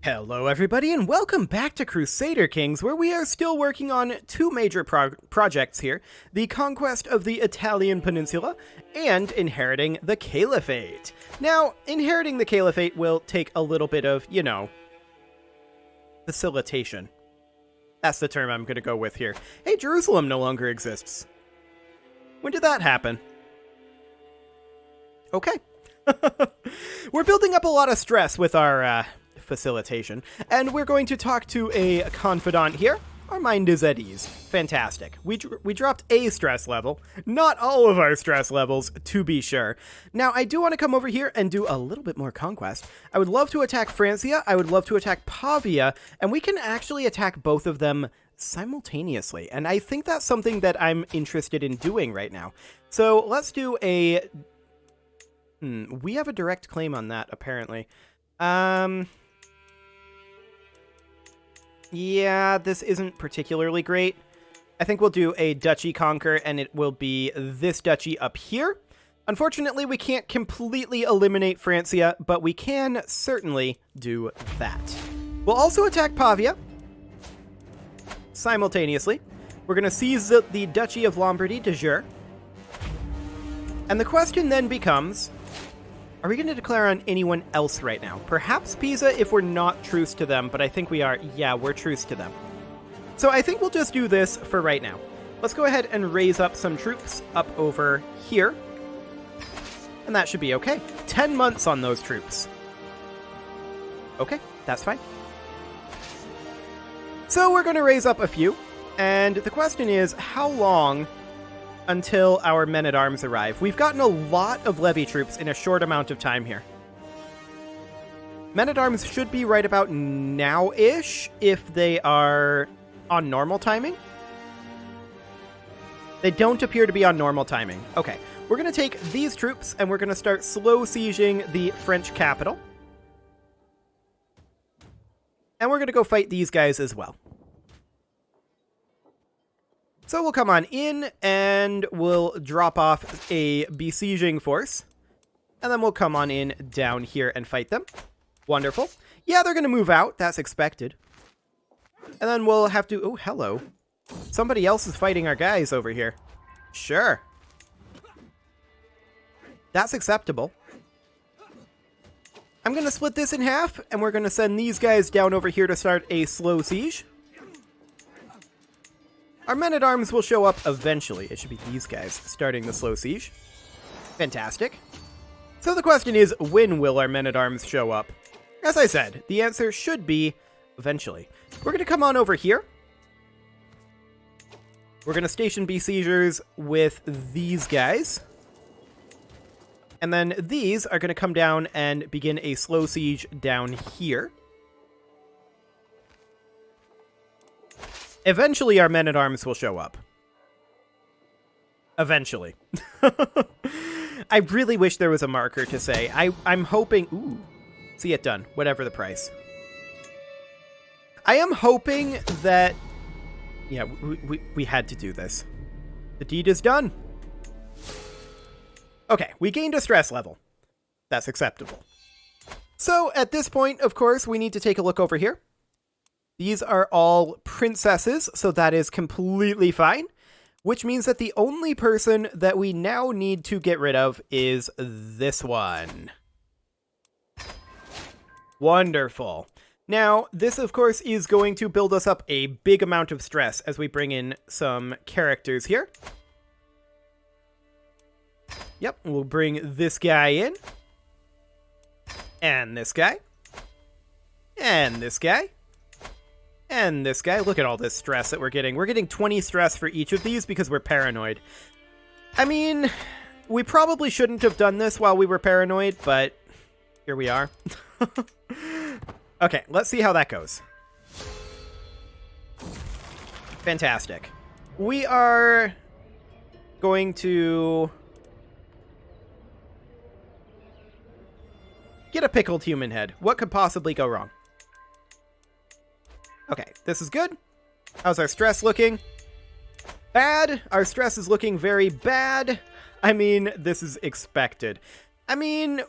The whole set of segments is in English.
Hello everybody and welcome back to Crusader Kings, where we are still working on two major projects here, the conquest of the Italian peninsula and inheriting the Caliphate. Now, inheriting the Caliphate will take a little bit of, facilitation. That's the term I'm going to go with here. Hey, Jerusalem no longer exists. When did that happen? Okay. We're building up a lot of stress with our, facilitation, and we're going to talk to a confidant here. Our mind is at ease. Fantastic. We dropped a stress level, not all of our stress levels, to be sure. Now, I do want to come over here and do a little bit more conquest. I would love to attack Francia, I would love to attack Pavia, and we can actually attack both of them simultaneously, and I think that's something that I'm interested in doing right now. So, let's do a... we have a direct claim on that, apparently. Yeah, this isn't particularly great. I think we'll do a duchy conquer, and it will be this duchy up here. Unfortunately, we can't completely eliminate Francia, but we can certainly do that. We'll also attack Pavia simultaneously. We're going to seize the Duchy of Lombardy de jure. And the question then becomes... are we going to declare on anyone else right now? Perhaps Pisa if we're not truce to them, but I think we are. Yeah, we're truce to them. So I think we'll just do this for right now. Let's go ahead and raise up some troops up over here. And that should be okay. 10 months on those troops. Okay, that's fine. So we're going to raise up a few. And the question is, how long... until our men-at-arms arrive? We've gotten a lot of levy troops in a short amount of time here. Men-at-arms should be right about now-ish if they are on normal timing. They don't appear to be on normal timing. Okay, we're going to take these troops and we're going to start slow sieging the French capital. And we're going to go fight these guys as well. So we'll come on in, and we'll drop off a besieging force. And then we'll come on in down here and fight them. Wonderful. Yeah, they're going to move out. That's expected. And then we'll have to... oh, hello. Somebody else is fighting our guys over here. Sure. That's acceptable. I'm going to split this in half, and we're going to send these guys down over here to start a slow siege. Our men-at-arms will show up eventually. It should be these guys starting the slow siege. Fantastic. So the question is, when will our men-at-arms show up? As I said, the answer should be eventually. We're going to come on over here. We're going to station besiegers with these guys. And then these are going to come down and begin a slow siege down here. Eventually, our men-at-arms will show up. Eventually. I really wish there was a marker to say. I'm hoping... ooh. See it done. Whatever the price. I am hoping that... yeah, we had to do this. The deed is done. Okay, we gained a stress level. That's acceptable. So, at this point, of course, we need to take a look over here. These are all princesses, so that is completely fine. Which means that the only person that we now need to get rid of is this one. Wonderful. Now, this, of course, is going to build us up a big amount of stress as we bring in some characters here. Yep, we'll bring this guy in. And this guy. And this guy. And this guy. Look at all this stress that we're getting. We're getting 20 stress for each of these because we're paranoid. I mean, we probably shouldn't have done this while we were paranoid, but here we are. Okay, let's see how that goes. Fantastic. We are going to get a pickled human head. What could possibly go wrong? Okay, this is good. How's our stress looking? Bad. Our stress is looking very bad. I mean, this is expected. I mean,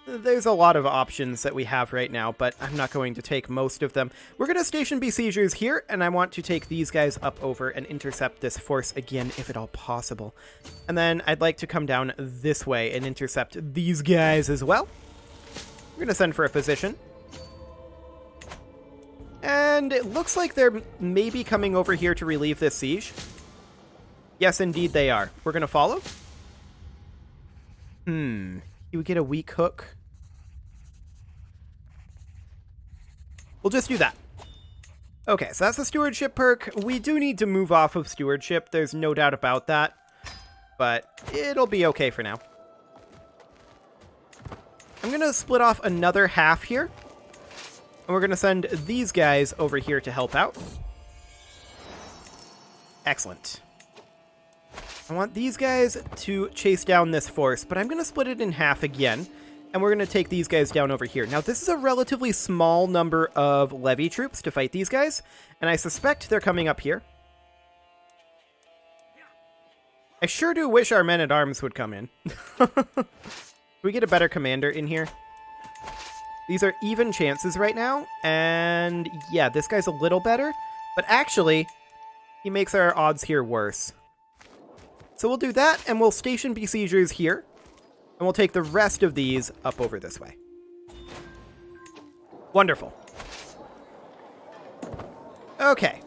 There's a lot of options that we have right now, but I'm not going to take most of them. We're going to station besiegers here, and I want to take these guys up over and intercept this force again, if at all possible. And then I'd like to come down this way and intercept these guys as well. We're going to send for a physician. And it looks like they're maybe coming over here to relieve this siege. Yes, indeed they are. We're going to follow. You would get a weak hook. We'll just do that. Okay, so that's the stewardship perk. We do need to move off of stewardship. There's no doubt about that. But it'll be okay for now. I'm going to split off another half here. And we're going to send these guys over here to help out. Excellent. I want these guys to chase down this force, but I'm going to split it in half again, and we're going to take these guys down over here. Now, this is a relatively small number of levy troops to fight these guys, and I suspect they're coming up here. I sure do wish our men-at-arms would come in. Can we get a better commander in here? These are even chances right now, and yeah, this guy's a little better, but actually, he makes our odds here worse. So we'll do that, and we'll station besiegers here, and we'll take the rest of these up over this way. Wonderful. Okay.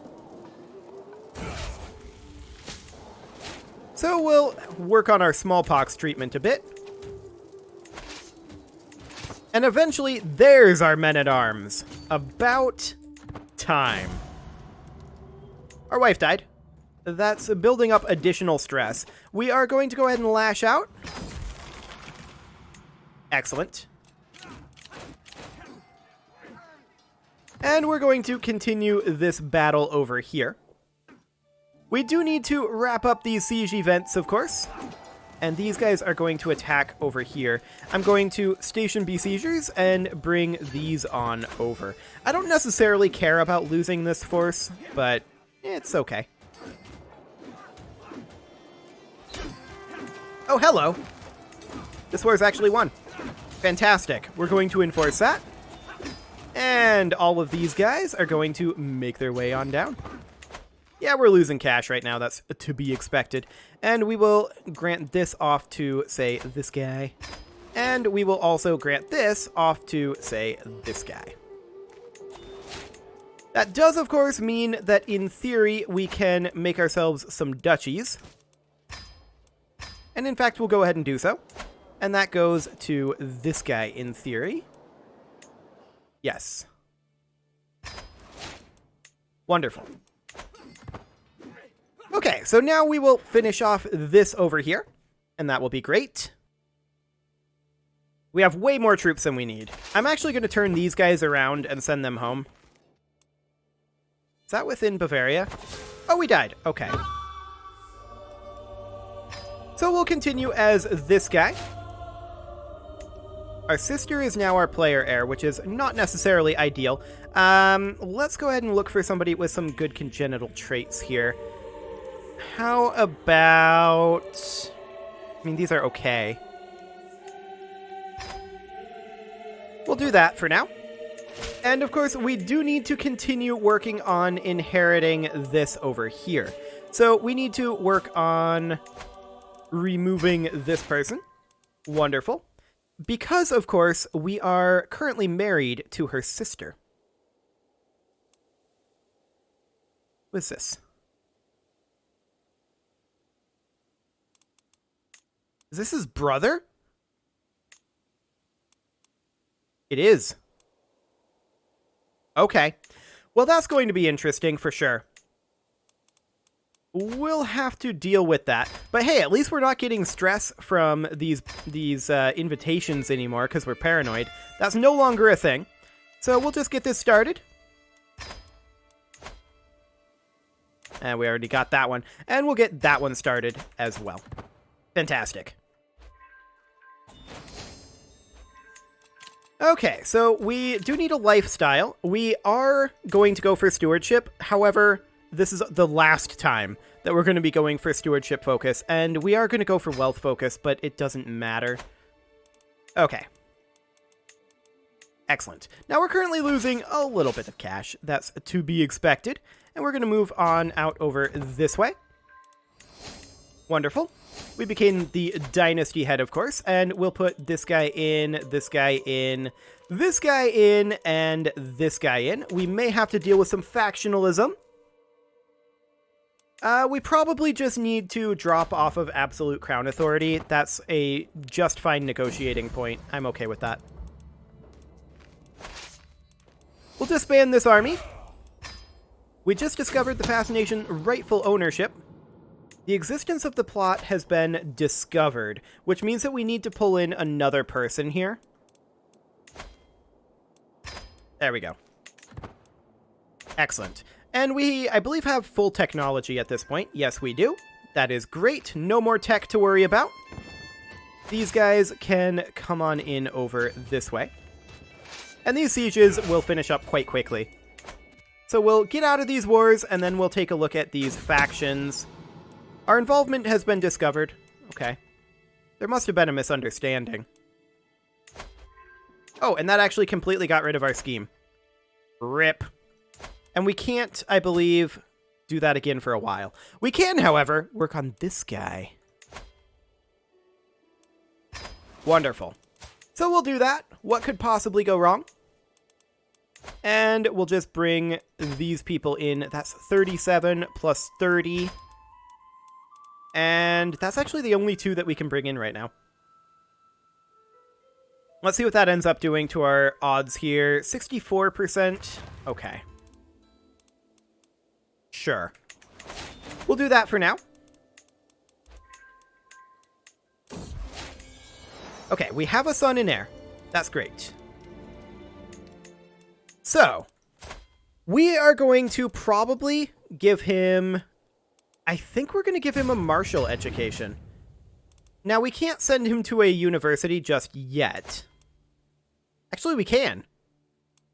So we'll work on our smallpox treatment a bit. And eventually, there's our men-at-arms. About time. Our wife died. That's building up additional stress. We are going to go ahead and lash out. Excellent. And we're going to continue this battle over here. We do need to wrap up these siege events, of course. And these guys are going to attack over here. I'm going to station besiegers and bring these on over. I don't necessarily care about losing this force, but it's okay. Oh, hello. This war's actually won. Fantastic. We're going to enforce that. And all of these guys are going to make their way on down. Yeah, we're losing cash right now. That's to be expected. And we will grant this off to, say, this guy. And we will also grant this off to, say, this guy. That does, of course, mean that in theory we can make ourselves some duchies. And in fact, we'll go ahead and do so. And that goes to this guy in theory. Yes. Wonderful. Okay, so now we will finish off this over here. And that will be great. We have way more troops than we need. I'm actually going to turn these guys around and send them home. Is that within Bavaria? Oh, we died. Okay. So we'll continue as this guy. Our sister is now our player heir, which is not necessarily ideal. Let's go ahead and look for somebody with some good congenital traits here. How about... I mean, these are okay. We'll do that for now. And of course, we do need to continue working on inheriting this over here. So we need to work on removing this person. Wonderful. Because, of course, we are currently married to her sister. What is this? Is this his brother? It is. Okay. Well, that's going to be interesting for sure. We'll have to deal with that. But hey, at least we're not getting stress from these invitations anymore because we're paranoid. That's no longer a thing. So we'll just get this started. And we already got that one. And we'll get that one started as well. Fantastic. Okay, so we do need a lifestyle. We are going to go for stewardship. However, this is the last time that we're going to be going for stewardship focus. And we are going to go for wealth focus, but it doesn't matter. Okay. Excellent. Now we're currently losing a little bit of cash. That's to be expected. And we're going to move on out over this way. Wonderful. We became the dynasty head, of course, and we'll put this guy in, this guy in, this guy in, and this guy in. We may have to deal with some factionalism. We probably just need to drop off of absolute crown authority. That's a just fine negotiating point. I'm okay with that. We'll disband this army. We just discovered the fascination rightful ownership. The existence of the plot has been discovered, which means that we need to pull in another person here. There we go. Excellent. And we, I believe, have full technology at this point. Yes, we do. That is great. No more tech to worry about. These guys can come on in over this way. And these sieges will finish up quite quickly. So we'll get out of these wars, and then we'll take a look at these factions. Our involvement has been discovered. Okay. There must have been a misunderstanding. Oh, and that actually completely got rid of our scheme. RIP. And we can't, I believe, do that again for a while. We can, however, work on this guy. Wonderful. So we'll do that. What could possibly go wrong? And we'll just bring these people in. That's 37 plus 30. And that's actually the only two that we can bring in right now. Let's see what that ends up doing to our odds here. 64%. Okay. Sure. We'll do that for now. Okay, we have a son and heir. That's great. So, we are going to probably give him... I think we're going to give him a martial education. Now, we can't send him to a university just yet. Actually, we can.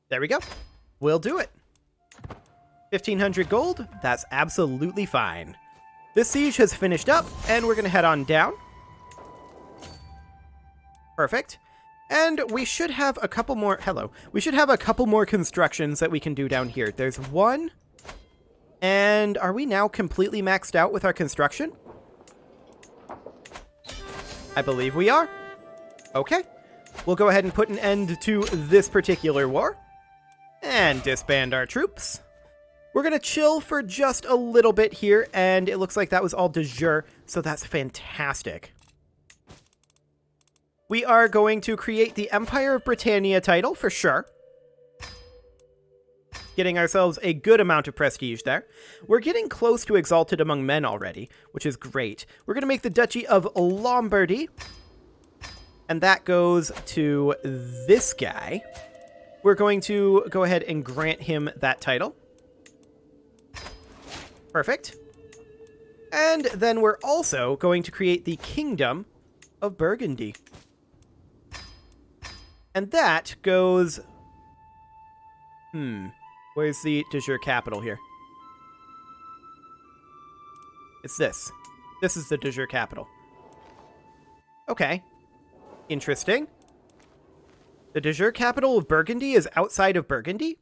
There we go. We'll do it. 1,500 gold. That's absolutely fine. This siege has finished up, and we're going to head on down. Perfect. And we should have a couple more... Hello. We should have a couple more constructions that we can do down here. There's one... And are we now completely maxed out with our construction? I believe we are. Okay. We'll go ahead and put an end to this particular war. And disband our troops. We're going to chill for just a little bit here. And it looks like that was all de jure. So that's fantastic. We are going to create the Empire of Britannia title for sure. Getting ourselves a good amount of prestige there. We're getting close to exalted among men already, which is great. We're going to make the Duchy of Lombardy. And that goes to this guy. We're going to go ahead and grant him that title. Perfect. And then we're also going to create the Kingdom of Burgundy. And that goes... Where's the de jure capital here? It's this. This is the de jure capital. Okay. Interesting. The de jure capital of Burgundy is outside of Burgundy?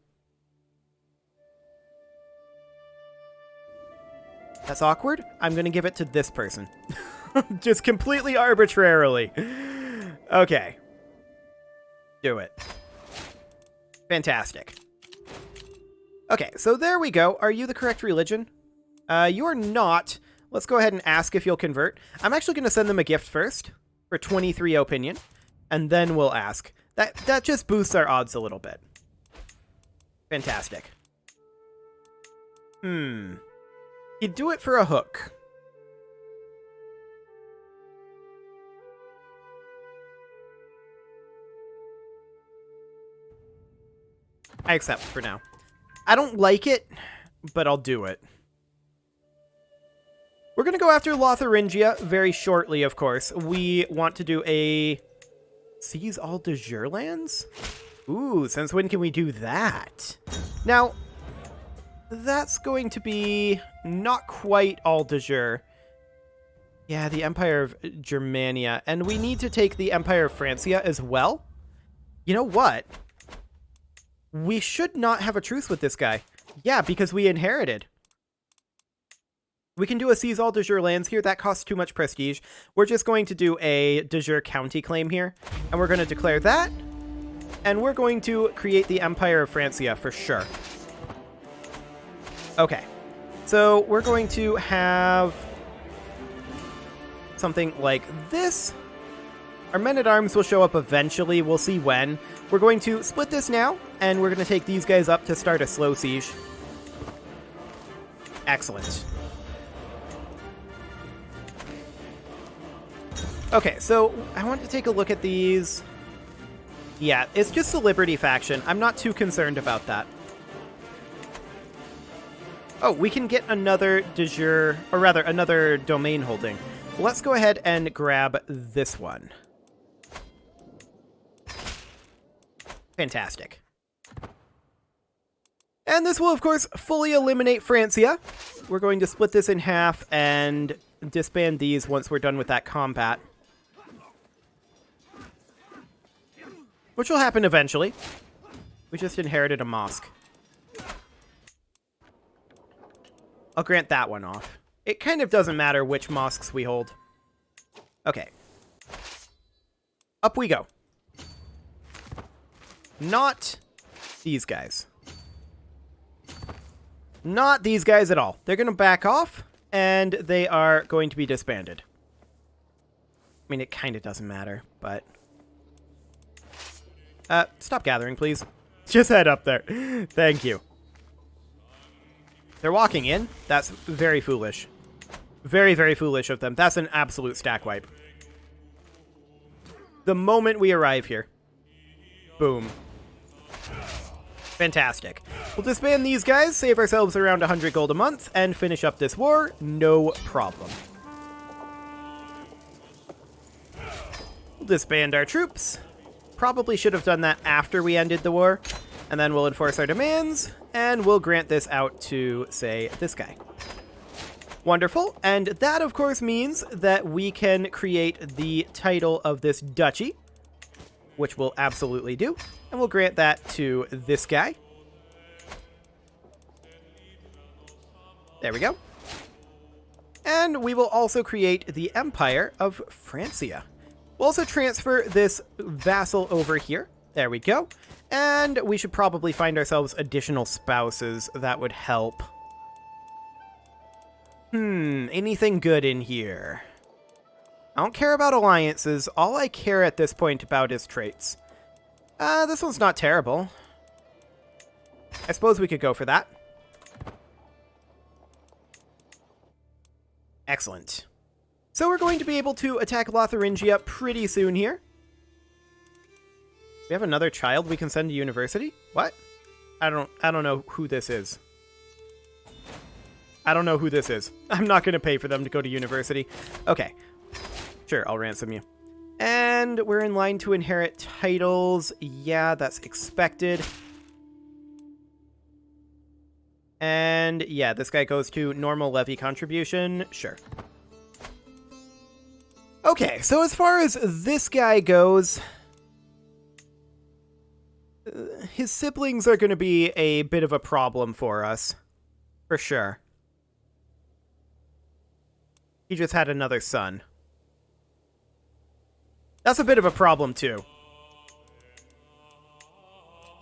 That's awkward. I'm going to give it to this person. Just completely arbitrarily. Okay. Do it. Fantastic. Okay, so there we go. Are you the correct religion? You are not. Let's go ahead and ask if you'll convert. I'm actually going to send them a gift first for 23 opinion, and then we'll ask. That just boosts our odds a little bit. Fantastic. He'd do it for a hook. I accept for now. I don't like it, but I'll do it. We're going to go after Lotharingia very shortly, of course. We want to do a... Seize all de jure lands? Ooh, since when can we do that? Now, that's going to be not quite all de jure. Yeah, the Empire of Germania. And we need to take the Empire of Francia as well. You know what? We should not have a truce with this guy. Yeah, because we inherited. We can do a seize all de jure lands here. That costs too much prestige. We're just going to do a de jure county claim here. And we're going to declare that. And we're going to create the Empire of Francia for sure. Okay. So we're going to have something like this. Our men-at-arms will show up eventually. We'll see when. We're going to split this now. And we're going to take these guys up to start a slow siege. Excellent. Okay, so I want to take a look at these. Yeah, it's just the Liberty faction. I'm not too concerned about that. Oh, we can get another de jure, or rather, another domain holding. Let's go ahead and grab this one. Fantastic. And this will, of course, fully eliminate Francia. We're going to split this in half and disband these once we're done with that combat. Which will happen eventually. We just inherited a mosque. I'll grant that one off. It kind of doesn't matter which mosques we hold. Okay. Up we go. Not these guys. Not these guys at all. They're going to back off, and they are going to be disbanded. I mean, it kind of doesn't matter, but... stop gathering, please. Just head up there. Thank you. They're walking in? That's very foolish. Very, very foolish of them. That's an absolute stack wipe. The moment we arrive here. Boom. Fantastic. We'll disband these guys, save ourselves around 100 gold a month, and finish up this war. No problem. We'll disband our troops. Probably should have done that after we ended the war. And then we'll enforce our demands, and we'll grant this out to, say, this guy. Wonderful. And that, of course, means that we can create the title of this duchy, which we'll absolutely do. And we'll grant that to this guy. There we go. And we will also create the Empire of Francia. We'll also transfer this vassal over here. There we go. And we should probably find ourselves additional spouses. That would help. Anything good in here? I don't care about alliances. All I care at this point about is traits. This one's not terrible. I suppose we could go for that. Excellent. So we're going to be able to attack Lotharingia pretty soon here. We have another child we can send to university? What? I don't know who this is. I don't know who this is. I'm not going to pay for them to go to university. Okay. Sure, I'll ransom you. And we're in line to inherit titles. Yeah, that's expected. And yeah, this guy goes to normal levy contribution. Sure. Okay, so as far as this guy goes, his siblings are going to be a bit of a problem for us. For sure. He just had another son. That's a bit of a problem, too.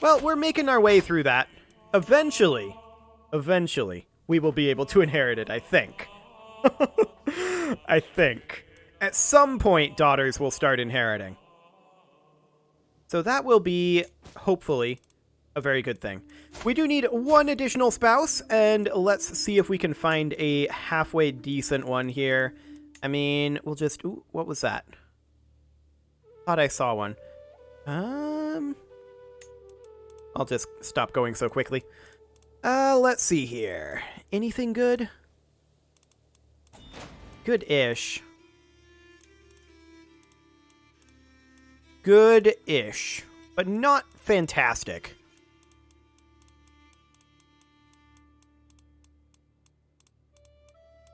Well, we're making our way through that. Eventually, we will be able to inherit it, I think. I think. At some point, daughters will start inheriting. So that will be, hopefully, a very good thing. We do need one additional spouse, and let's see if we can find a halfway decent one here. I mean, we'll just... Ooh, what was that? Thought I saw one. I'll just stop going so quickly. Let's see here. Anything good? Good-ish. Good-ish. But not fantastic.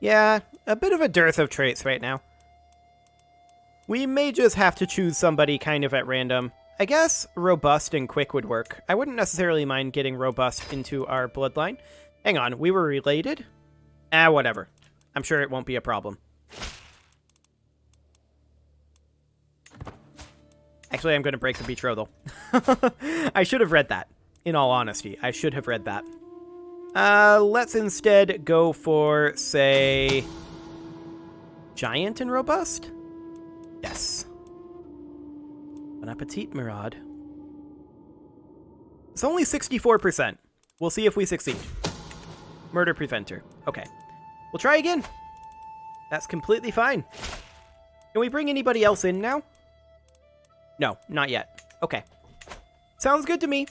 Yeah, a bit of a dearth of traits right now. We may just have to choose somebody kind of at random. I guess robust and quick would work. I wouldn't necessarily mind getting robust into our bloodline. Hang on, we were related? Whatever. I'm sure it won't be a problem. Actually, I'm going to break the betrothal. I should have read that. In all honesty, I should have read that. Let's instead go for, say, giant and robust? Yes. Bon appetit, Murad. It's only 64%. We'll see if we succeed. Murder preventer. Okay. We'll try again. That's completely fine. Can we bring anybody else in now? No, not yet. Okay. Sounds good to me.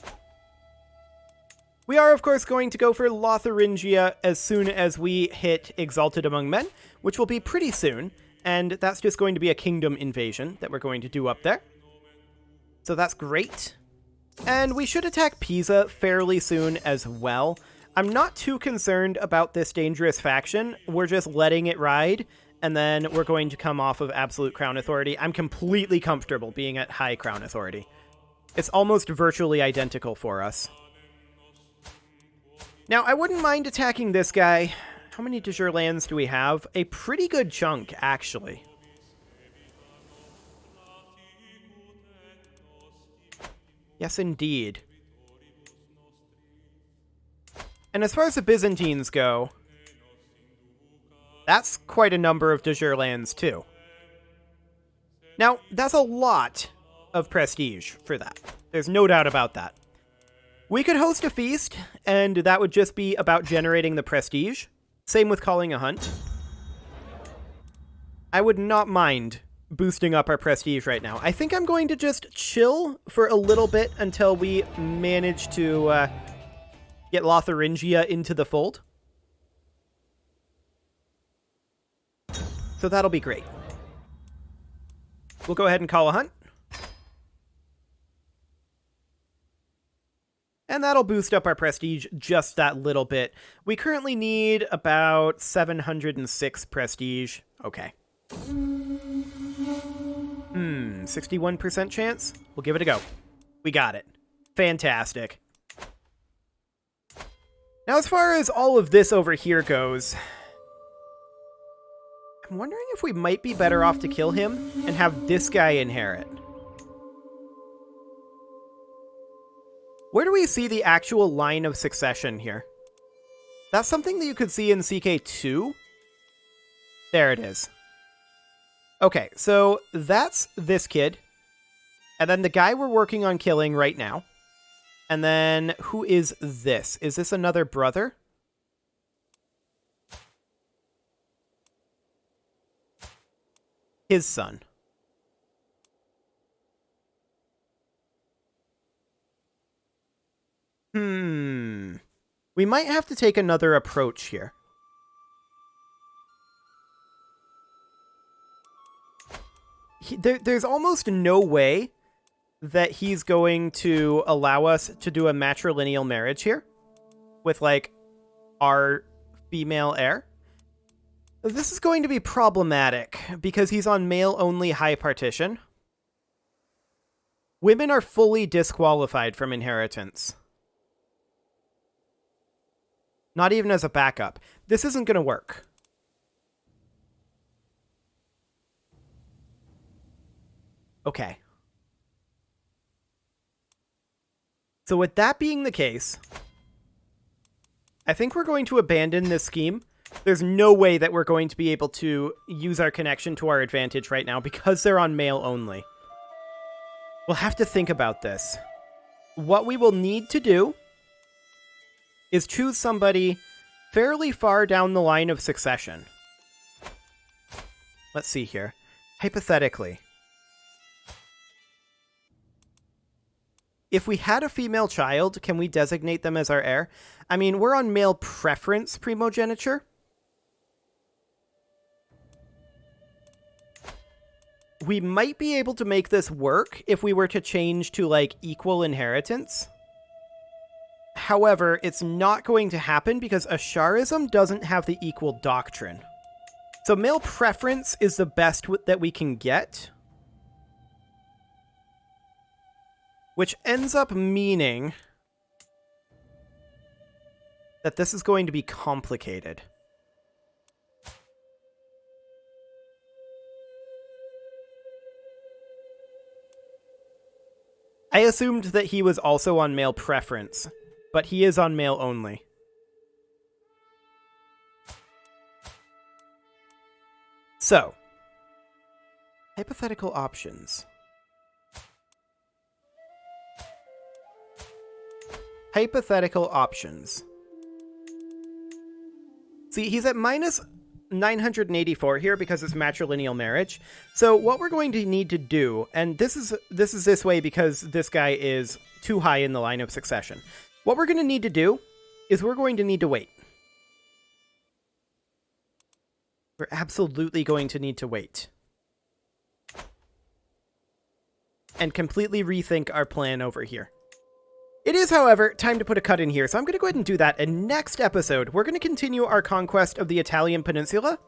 We are, of course, going to go for Lotharingia as soon as we hit Exalted Among Men, which will be pretty soon, and that's just going to be a kingdom invasion that we're going to do up there. So that's great. And we should attack Pisa fairly soon as well. I'm not too concerned about this dangerous faction. We're just letting it ride, and then we're going to come off of Absolute Crown Authority. I'm completely comfortable being at High Crown Authority. It's almost virtually identical for us. Now, I wouldn't mind attacking this guy. How many de jure lands do we have? A pretty good chunk, actually. Yes, indeed. And as far as the Byzantines go, that's quite a number of de jure lands, too. Now, that's a lot of prestige for that. There's no doubt about that. We could host a feast, and that would just be about generating the prestige. Same with calling a hunt. I would not mind boosting up our prestige right now. I think I'm going to just chill for a little bit until we manage to get Lotharingia into the fold. So that'll be great. We'll go ahead and call a hunt. And that'll boost up our prestige just that little bit. We currently need about 706 prestige. Okay. 61% chance? We'll give it a go. We got it. Fantastic. Now, as far as all of this over here goes, I'm wondering if we might be better off to kill him and have this guy inherit. Where do we see the actual line of succession here? That's something that you could see in CK2. There it is. Okay, so that's this kid. And then the guy we're working on killing right now. And then who is this? Is this another brother? His son. We might have to take another approach here. There's almost no way that he's going to allow us to do a matrilineal marriage here with, like, our female heir. This is going to be problematic because he's on male-only high partition. Women are fully disqualified from inheritance. Not even as a backup. This isn't going to work. Okay. So with that being the case, I think we're going to abandon this scheme. There's no way that we're going to be able to use our connection to our advantage right now because they're on male only. We'll have to think about this. What we will need to do is choose somebody fairly far down the line of succession. Let's see here. Hypothetically, if we had a female child, can we designate them as our heir? I mean, we're on male preference primogeniture. We might be able to make this work if we were to change to, like, equal inheritance. However, it's not going to happen because Asharism doesn't have the equal doctrine. So male preference is the best that we can get. which ends up meaning that this is going to be complicated. I assumed that he was also on male preference, but he is on male only. So, hypothetical options. Hypothetical options. See, he's at minus 984 here because it's matrilineal marriage. So what we're going to need to do, and this is this way because this guy is too high in the line of succession. What we're going to need to do is we're going to need to wait. We're absolutely going to need to wait. And completely rethink our plan over here. It is, however, time to put a cut in here, so I'm going to go ahead and do that. And next episode, we're going to continue our conquest of the Italian peninsula.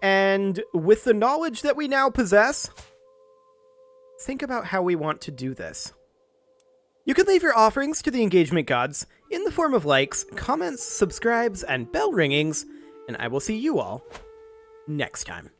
And with the knowledge that we now possess, think about how we want to do this. You can leave your offerings to the engagement gods in the form of likes, comments, subscribes, and bell ringings, and I will see you all next time.